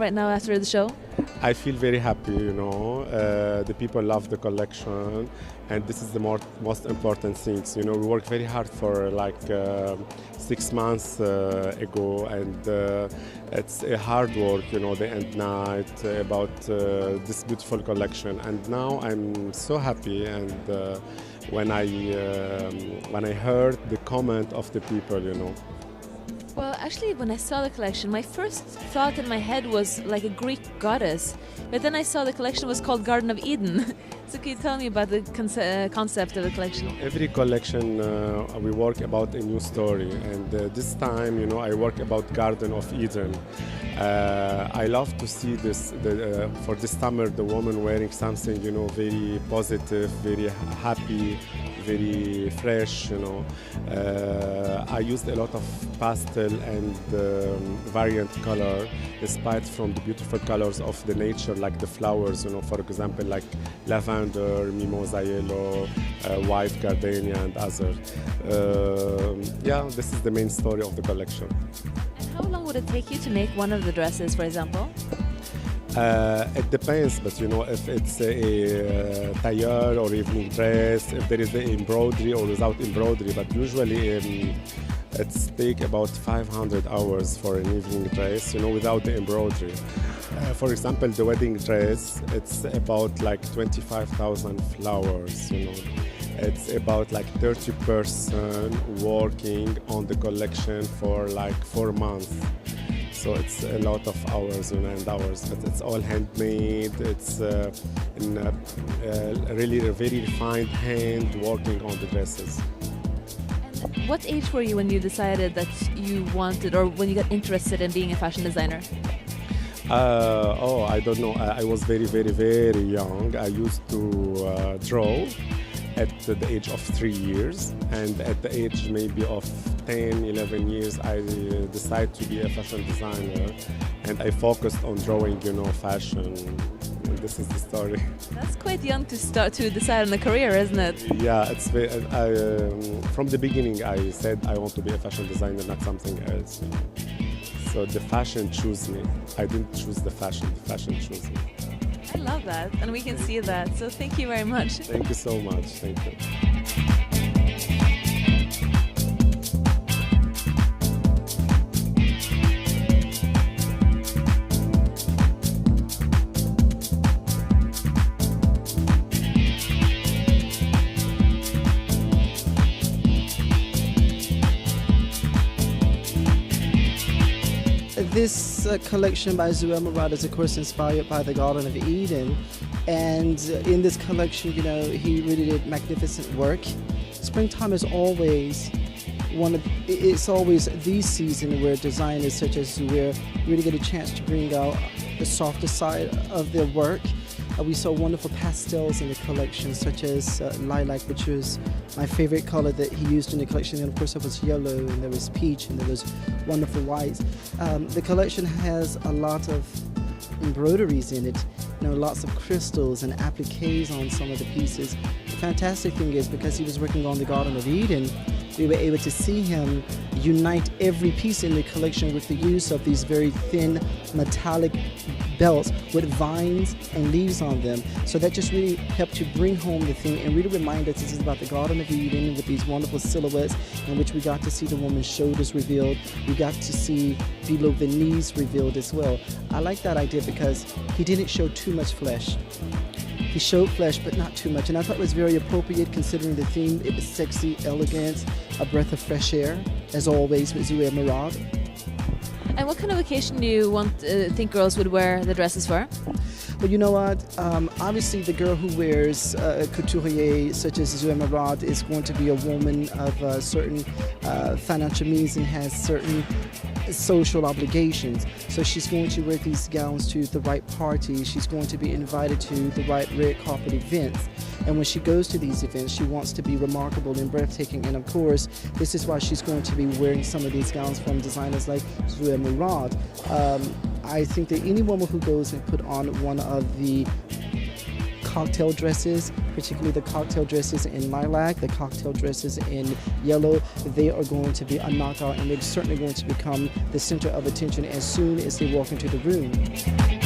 right now after the show? I feel very happy, the people love the collection, and this is the most important things. We worked very hard for 6 months ago, and it's a hard work, day and night about this beautiful collection. And now I'm so happy, and when I heard the comment of the people, Well, actually, when I saw the collection, my first thought in my head was like a Greek goddess. But then I saw the collection was called Garden of Eden. So can you tell me about the concept of the collection? Every collection we work about a new story, and this time, I work about Garden of Eden. I love to see this for this summer, the woman wearing something, very positive, very happy, very fresh. I used a lot of pastel and variant color, inspired from the beautiful colors of the nature, like the flowers. For example, like lavender, mimosa yellow, white gardenia, and other. This is the main story of the collection. And how long would it take you to make one of the dresses, for example? It depends, but if it's a tailleur or evening dress, if there is the embroidery or without embroidery, but usually it's take about 500 hours for an evening dress, without the embroidery. For example, the wedding dress, it's about 25,000 flowers, It's about 30 person working on the collection for 4 months. So it's a lot of hours, and hours, but it's all handmade. It's really a very refined hand working on the dresses. And what age were you when you decided that you wanted, or when you got interested in being a fashion designer? I don't know. I was very, very, very young. I used to draw at the age of 3 years, and at the age maybe of 10, 11 years, I decided to be a fashion designer, and I focused on drawing, fashion. And this is the story. That's quite young to start to decide on a career, isn't it? Yeah, it's from the beginning I said I want to be a fashion designer, not something else. So the fashion chose me. I didn't choose the fashion chose me. I love that, and we can see that. So thank you very much. Thank you so much. Thank you. This collection by Zuhair Murad is, of course, inspired by the Garden of Eden. And in this collection, he really did magnificent work. Springtime is always it's always the season where designers such as Zuhair really get a chance to bring out the softer side of their work. We saw wonderful pastels in the collection, such as lilac, which was my favorite color that he used in the collection. And of course, there was yellow, and there was peach, and there was wonderful whites. The collection has a lot of embroideries in it, lots of crystals and appliques on some of the pieces. The fantastic thing is, because he was working on the Garden of Eden, we were able to see him unite every piece in the collection with the use of these very thin metallic belts with vines and leaves on them. So that just really helped to bring home the thing and really remind us this is about the Garden of Eden, with these wonderful silhouettes in which we got to see the woman's shoulders revealed. We got to see below the knees revealed as well. I like that idea because he didn't show too much flesh. He showed flesh, but not too much. And I thought it was very appropriate considering the theme. It was sexy, elegant, a breath of fresh air, as always with Zuhair Murad. And what kind of occasion do you think girls would wear the dresses for? Well, you know what? Obviously, the girl who wears couturier such as Zuhair Murad is going to be a woman of certain financial means and has certain social obligations. So she's going to wear these gowns to the right parties. She's going to be invited to the right red carpet events. And when she goes to these events, she wants to be remarkable and breathtaking. And of course, this is why she's going to be wearing some of these gowns from designers like Zuhair Murad. I think that any woman who goes and put on one of the cocktail dresses, particularly the cocktail dresses in lilac, the cocktail dresses in yellow, they are going to be a knockout, and they're certainly going to become the center of attention as soon as they walk into the room.